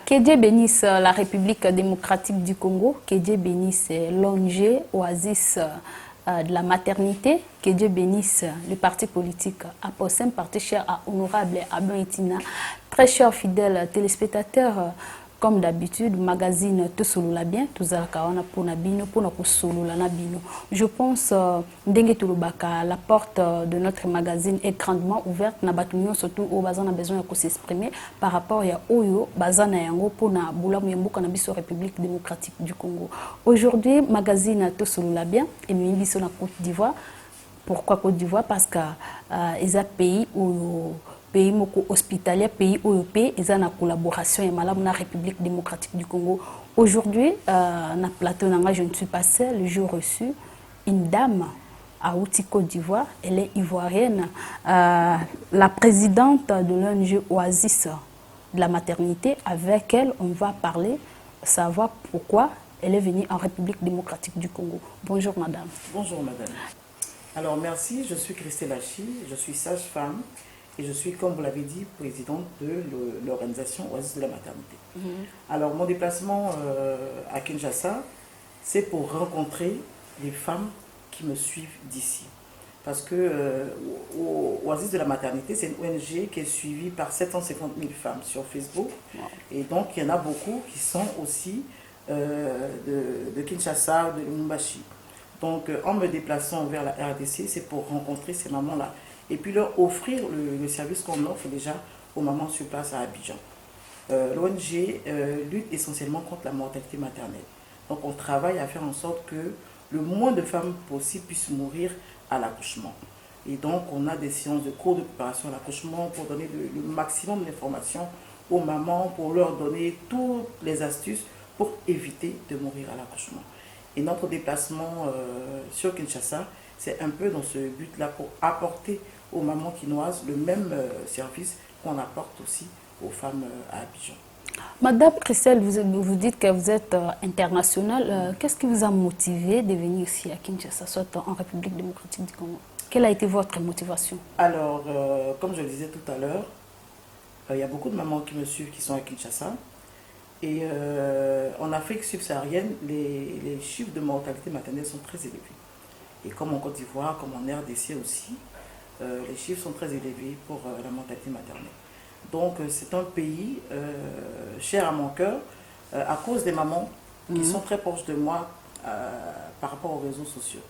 Que Dieu bénisse la République démocratique du Congo, que Dieu bénisse l'ONG Oasis de la maternité, que Dieu bénisse le parti politique Aposem, parti cher à honorable Abon Itina, très chers fidèles téléspectateurs. Comme d'habitude, magazine te solula bien, tout ça pour nabino, pour solula nabino. Je pense la porte de notre magazine est grandement ouverte. Nabatunyo surtout au bazan a besoin de s'exprimer par rapport à Oyo bazana yango pour na bula muyembuka na biso République démocratique du Congo. Aujourd'hui, magazine te solula bien et biso na Côte d'Ivoire. Pourquoi Côte d'Ivoire? Parce que ils a pays où pays hospitalier, pays OEP, ils ont une collaboration avec la République démocratique du Congo. Aujourd'hui, na plateau, je ne suis pas seule, j'ai reçu une dame à Outi Côte d'Ivoire, elle est ivoirienne, la présidente de l'ONG Oasis de la maternité. Avec elle, on va parler, savoir pourquoi elle est venue en République démocratique du Congo. Bonjour madame. Bonjour madame. Alors merci, je suis Christelle Lachi, je suis sage-femme. Et je suis, comme vous l'avez dit, présidente de l'organisation Oasis de la maternité. Alors, mon déplacement à Kinshasa, c'est pour rencontrer les femmes qui me suivent d'ici. Parce que Oasis de la maternité, c'est une ONG qui est suivie par 750 000 femmes sur Facebook. Et donc, il y en a beaucoup qui sont aussi de Kinshasa, de Lumumbashi. Donc, en me déplaçant vers la RDC, c'est pour rencontrer ces mamans-là. Et puis leur offrir le service qu'on offre déjà aux mamans sur place à Abidjan. L'ONG lutte essentiellement contre la mortalité maternelle. Donc on travaille à faire en sorte que le moins de femmes possible puissent mourir à l'accouchement. Et donc on a des séances de cours de préparation à l'accouchement pour donner le maximum d'informations aux mamans, pour leur donner toutes les astuces pour éviter de mourir à l'accouchement. Et notre déplacement sur Kinshasa, c'est un peu dans ce but-là pour apporter aux mamans quinoises le même service qu'on apporte aussi aux femmes à Abidjan. Madame Christelle, vous dites que vous êtes internationale. Qu'est-ce qui vous a motivé de venir ici à Kinshasa, soit en République démocratique du Congo? Quelle a été votre motivation? Alors, comme je le disais tout à l'heure, il y a beaucoup de mamans qui me suivent qui sont à Kinshasa. Et en Afrique subsaharienne, les chiffres de mortalité maternelle sont très élevés. Et comme en Côte d'Ivoire, comme en RDC aussi, les chiffres sont très élevés pour la mortalité maternelle. Donc c'est un pays cher à mon cœur à cause des mamans qui sont très proches de moi par rapport aux réseaux sociaux.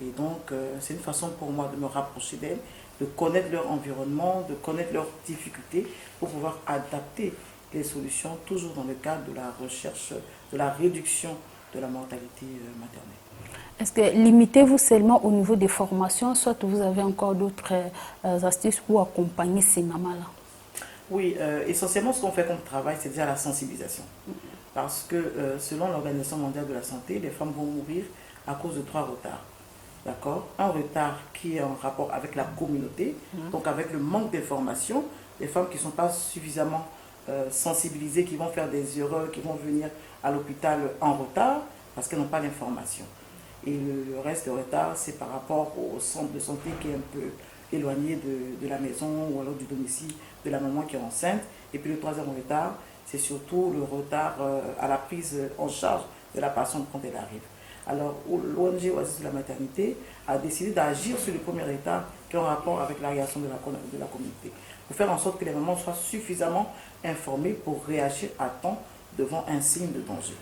Et donc c'est une façon pour moi de me rapprocher d'elles, de connaître leur environnement, de connaître leurs difficultés pour pouvoir adapter les solutions toujours dans le cadre de la recherche, de la réduction de la mortalité maternelle. Est-ce que limitez-vous seulement au niveau des formations, soit vous avez encore d'autres astuces pour accompagner ces mamans-là? Oui, essentiellement ce qu'on fait comme travail, c'est déjà la sensibilisation. Parce que selon l'Organisation mondiale de la santé, les femmes vont mourir à cause de 3 retards. D'accord? Un retard qui est en rapport avec la communauté, donc avec le manque d'information, les femmes qui ne sont pas suffisamment sensibilisées, qui vont faire des erreurs, qui vont venir à l'hôpital en retard parce qu'elles n'ont pas l'information. Et le reste de retard, c'est par rapport au centre de santé qui est un peu éloigné de la maison ou alors du domicile de la maman qui est enceinte. Et puis le 3e retard, c'est surtout le retard à la prise en charge de la patiente quand elle arrive. Alors l'ONG Oasis de la maternité a décidé d'agir sur le premier retard qui est en rapport avec la réaction de la communauté. Pour faire en sorte que les mamans soient suffisamment informées pour réagir à temps devant un signe de danger.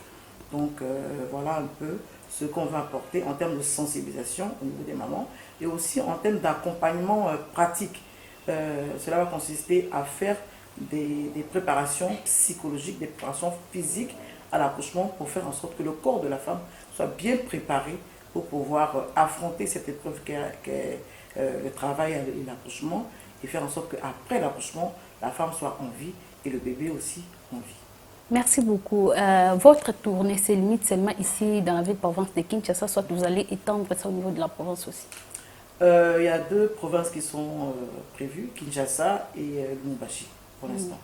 Donc voilà un peu ce qu'on va apporter en termes de sensibilisation au niveau des mamans et aussi en termes d'accompagnement pratique. Cela va consister à faire des préparations psychologiques, des préparations physiques à l'accouchement pour faire en sorte que le corps de la femme soit bien préparé pour pouvoir affronter cette épreuve qu'est le travail et l'accouchement et faire en sorte qu'après l'accouchement, la femme soit en vie et le bébé aussi en vie. Merci beaucoup. Votre tournée se limite seulement ici dans la ville-province de Kinshasa, soit vous allez étendre ça au niveau de la province aussi? Il y a 2 provinces qui sont prévues, Kinshasa et Lumumbashi pour l'instant.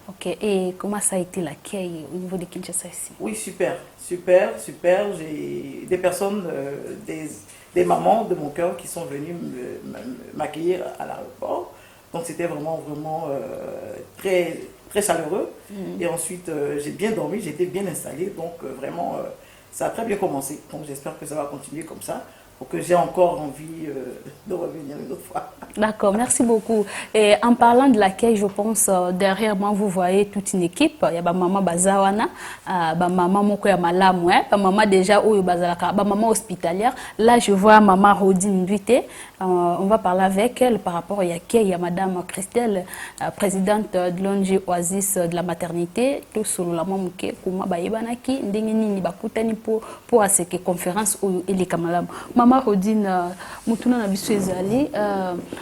Ok, et comment ça a été l'accueil au niveau de Kinshasa ici? Oui, super, super, super. J'ai des personnes, des mamans de mon cœur qui sont venues m'accueillir à l'aéroport. Donc c'était vraiment très, très chaleureux. Et ensuite, j'ai bien dormi, j'étais bien installée. Donc, vraiment, ça a très bien commencé. Donc, j'espère que ça va continuer comme ça pour que j'ai encore envie de revenir une autre fois. D'accord, merci beaucoup. Et en parlant de l'accueil, je pense, derrière moi, vous voyez toute une équipe. Il y a maman Bazawana, maman Mokoya Malamu, maman déjà Oyo Bazalaka, maman hospitalière. Là, je vois maman Rodine Duité. On va parler avec elle par rapport à l'accueil. Il y a madame Christelle, présidente de l'ONG Oasis de la maternité. Tout sur la maman Mouké, Kouma Bayebanaki, Ndengeni Bakutani pour cette conférence Oyo et les Kamalam. Maman Rodine, Moutuna Nabisu Ezali.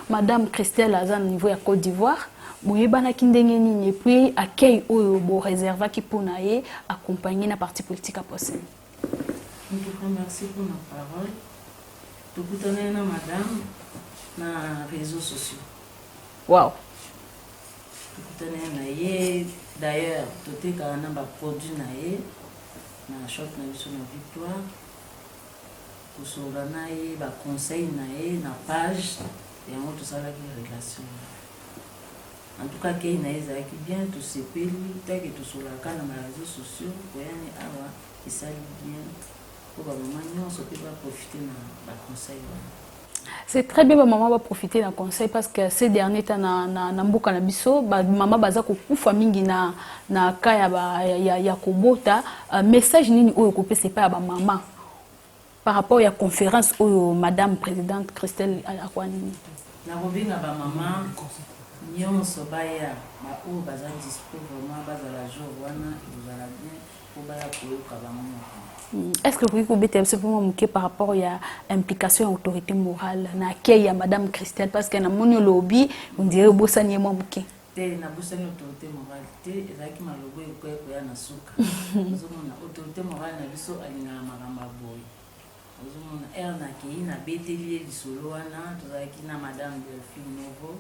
Madame Christelle Azan au niveau de Côte d'Ivoire, et puis accueil au réserva qui pour accompagner la partie politique à Possède. Merci pour ma parole. Tout le temps, madame, dans les réseaux sociaux. Wow. Tout le temps, d'ailleurs, tout le temps, on a produit dans la shop de Victoire. Pour ce conseil dans la page. Et on tout ça avec les relations. En tout cas, qu'il y a bien tous ces pays, tant que tout sur la canne dans les réseaux sociaux, pour y avoir, qui s'allie bien, pour que maman ne peut pas profiter de la conseil. C'est très bien que maman va profiter d'un conseil parce que ces derniers temps, na mboka na biso, maman baza kukufa mingi na kaya ya kobota, message nini oyo kopé c'est pas ba maman. Par rapport à la conférence où Madame Présidente Christelle Akwanini. Na robinga ba maman nyonso baya ba o baza dispo vraiment bazala jour wana bazala bien pour baya koyoka ba maman. Est-ce que vous pouvez dire simplement par rapport à l'implication de l'autorité morale na accueil à Madame Christelle parce que na moni lobby on dirait bosani mo muke. Te na bosani autorité morale te ezaki malobo ekoya na suka. Ozomona autorité morale na biso alinga makamba boy. Ozomona erna ki na beteli lisolo wana tozalaki na madame Delphine Novo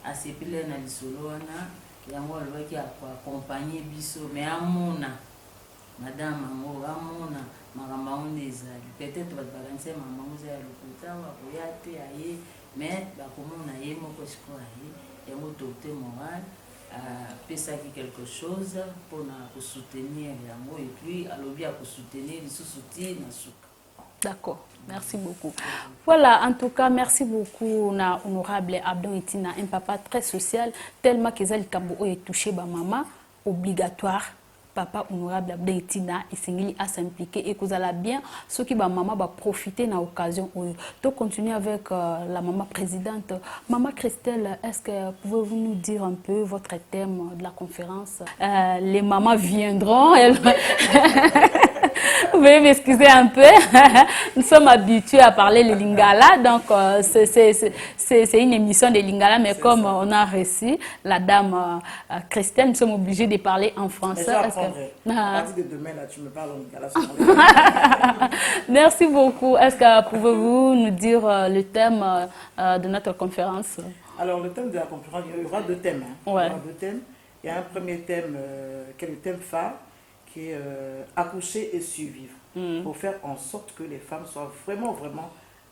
asepile na lisolo wana yango alobaki accompagner biso mais amona madame ango amona makambo yango nde ezali peut-être bato bakanisa makambo yango eza ya lokuta akoya te aye mais bakomona ye moko sikoyo aye yango autorité morale apesaki quelque chose mpona kosoutenir yango et puis alobi akosoutenir lisusu ti na suka. D'accord, merci beaucoup. Voilà, en tout cas, merci beaucoup, na honorable Abdon Itina, un papa très social, tellement que Zali Kambo est touché par maman, obligatoire. Papa honorable Abdon Itina, il s'est à s'impliquer et que vous allez bien, ce qui va maman va profiter de l'occasion. Donc, continuer avec la maman présidente. Maman Christelle, est-ce que pouvez-vous nous dire un peu votre thème de la conférence? Les mamans viendront. Vous pouvez m'excuser un peu. Nous sommes habitués à parler le lingala, donc c'est une émission de lingala, mais comme on a reçu la dame Christelle, nous sommes obligés de parler en français. À partir de demain, là, tu me parles en lingala. Merci beaucoup. Est-ce que pouvez-vous nous dire le thème de notre conférence? Alors, le thème de la conférence, il y aura deux thèmes. Hein. Ouais. Il y aura deux thèmes. Il y a un premier thème qui est le thème phare, qui est accoucher et survivre, pour faire en sorte que les femmes soient vraiment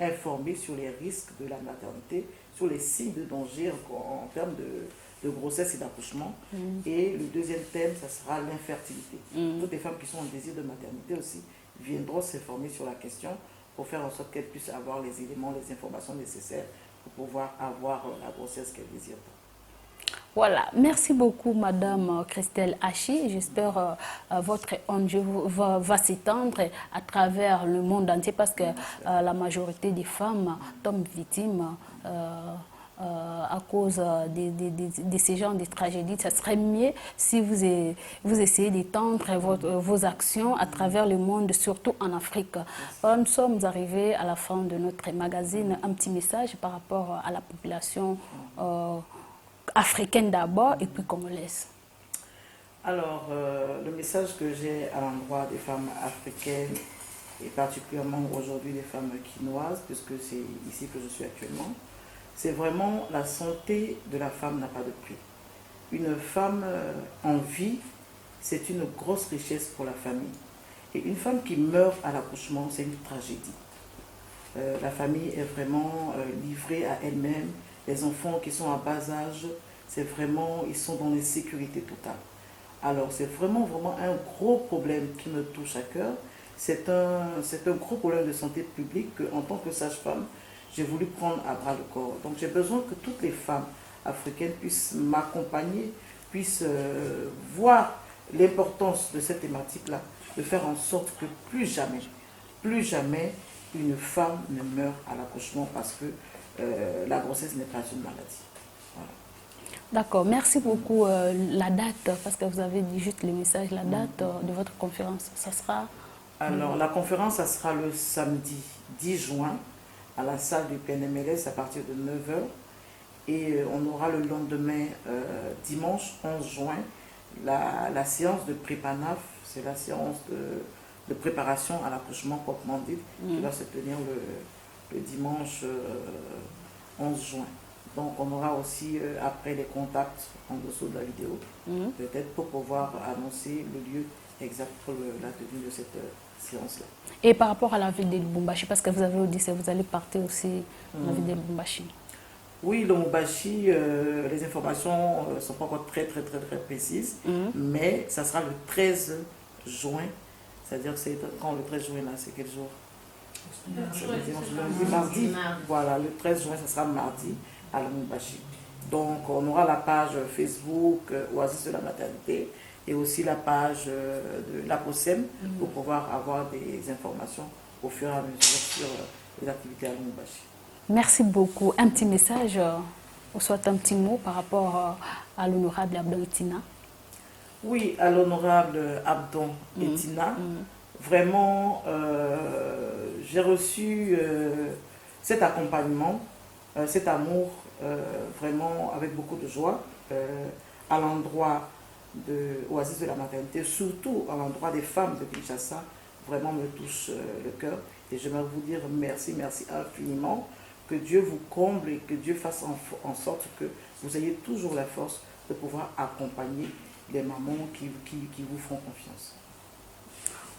informées sur les risques de la maternité, sur les signes de danger en termes de grossesse et d'accouchement. Et le deuxième thème, ça sera l'infertilité. Toutes les femmes qui sont en désir de maternité aussi viendront s'informer sur la question pour faire en sorte qu'elles puissent avoir les éléments, les informations nécessaires pour pouvoir avoir la grossesse qu'elles désirent. Voilà, merci beaucoup Madame Christelle Hachi. J'espère votre ONG va s'étendre à travers le monde entier parce que la majorité des femmes tombent victimes à cause de ces genres de tragédies. Ça serait mieux si vous essayez d'étendre vos actions à travers le monde, surtout en Afrique. Nous sommes arrivés à la fin de notre magazine. Un petit message par rapport à la population africaine d'abord et puis congolaise. Alors, le message que j'ai à l'endroit des femmes africaines et particulièrement aujourd'hui des femmes quinoises, puisque c'est ici que je suis actuellement, c'est vraiment la santé de la femme n'a pas de prix. Une femme en vie, c'est une grosse richesse pour la famille. Et une femme qui meurt à l'accouchement, c'est une tragédie. La famille est vraiment livrée à elle-même. Les enfants qui sont à bas âge c'est vraiment, ils sont dans l'insécurité totale. Alors c'est vraiment un gros problème qui me touche à cœur. C'est un gros problème de santé publique que, en tant que sage-femme, j'ai voulu prendre à bras le corps. Donc j'ai besoin que toutes les femmes africaines puissent m'accompagner, puissent voir l'importance de cette thématique-là, de faire en sorte que plus jamais une femme ne meurt à l'accouchement parce que la grossesse n'est pas une maladie. Voilà. D'accord, merci beaucoup. La date, parce que vous avez dit juste le message, la date de votre conférence, ça sera... Alors, la conférence, ça sera le samedi 10 juin à la salle du PNMLS à partir de 9h. Et on aura le lendemain, dimanche 11 juin, la séance de prépanaf, c'est la séance de préparation à l'accouchement proprement dit, qui va se tenir le dimanche 11 juin. Donc on aura aussi après les contacts en dessous de la vidéo, peut-être pour pouvoir annoncer le lieu exact pour la tenue de cette séance-là. Et par rapport à la ville de Lubumbashi, parce que vous avez dit que vous allez partir aussi dans la ville de Lubumbashi. Oui, le Lubumbashi, les informations ne sont pas encore très précises, mais ça sera le 13 juin, c'est-à-dire c'est quand le 13 juin là, c'est quel jour? Mardi. Voilà, le 13 juin, ça sera mardi à Lubumbashi. Donc on aura la page Facebook Oasis de la maternité et aussi la page de l'APOSEM pour pouvoir avoir des informations au fur et à mesure sur les activités à Lubumbashi. Merci beaucoup. Un petit message, ou soit un petit mot par rapport à l'honorable Abdon Etina. Oui, à l'honorable Abdon Etina. Vraiment, j'ai reçu cet accompagnement, cet amour, vraiment avec beaucoup de joie à l'endroit de Oasis de la maternité, surtout à l'endroit des femmes de Kinshasa. Vraiment me touche le cœur et j'aimerais vous dire merci infiniment. Que Dieu vous comble et que Dieu fasse en sorte que vous ayez toujours la force de pouvoir accompagner les mamans qui vous font confiance.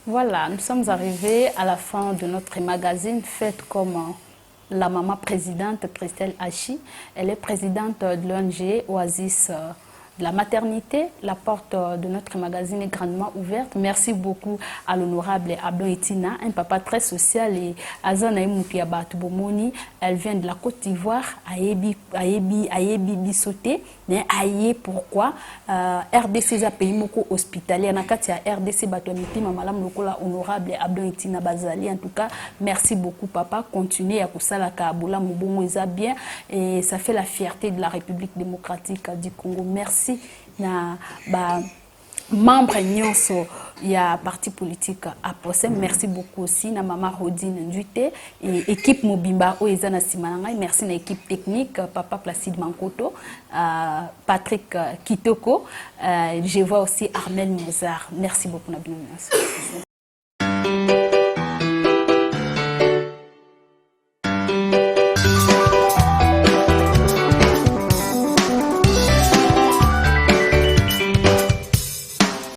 Voilà, nous sommes arrivés à la fin de notre magazine Faites comme la maman présidente Christelle Hachi. Elle est présidente de l'ONG Oasis de la maternité. La porte de notre magazine est grandement ouverte. Merci beaucoup à l'honorable Abdon Etina, un papa très social et Azanaï Moukiaba Tubomoni. Elle vient de la Côte d'Ivoire, Ayebi Bissoté, mais Aye pourquoi RDC a pays moko hospitalier, Nakatia RDC Batoniti, Mamalam Lokola honorable Abdon Etina Bazali. En tout cas, merci beaucoup papa. Continuez à Kusala Kaboula Moubongo bien et ça fait la fierté de la République démocratique du Congo. Merci. Na ba membre nyonso ya parti politique APOSEM. Merci beaucoup aussi na mama Rodine Nduite et équipe Mobimba Oezana Simananga. Merci na équipe technique papa Placide Mankoto, Patrick Kitoko, je vois aussi Armel Mozart. Merci beaucoup na bien.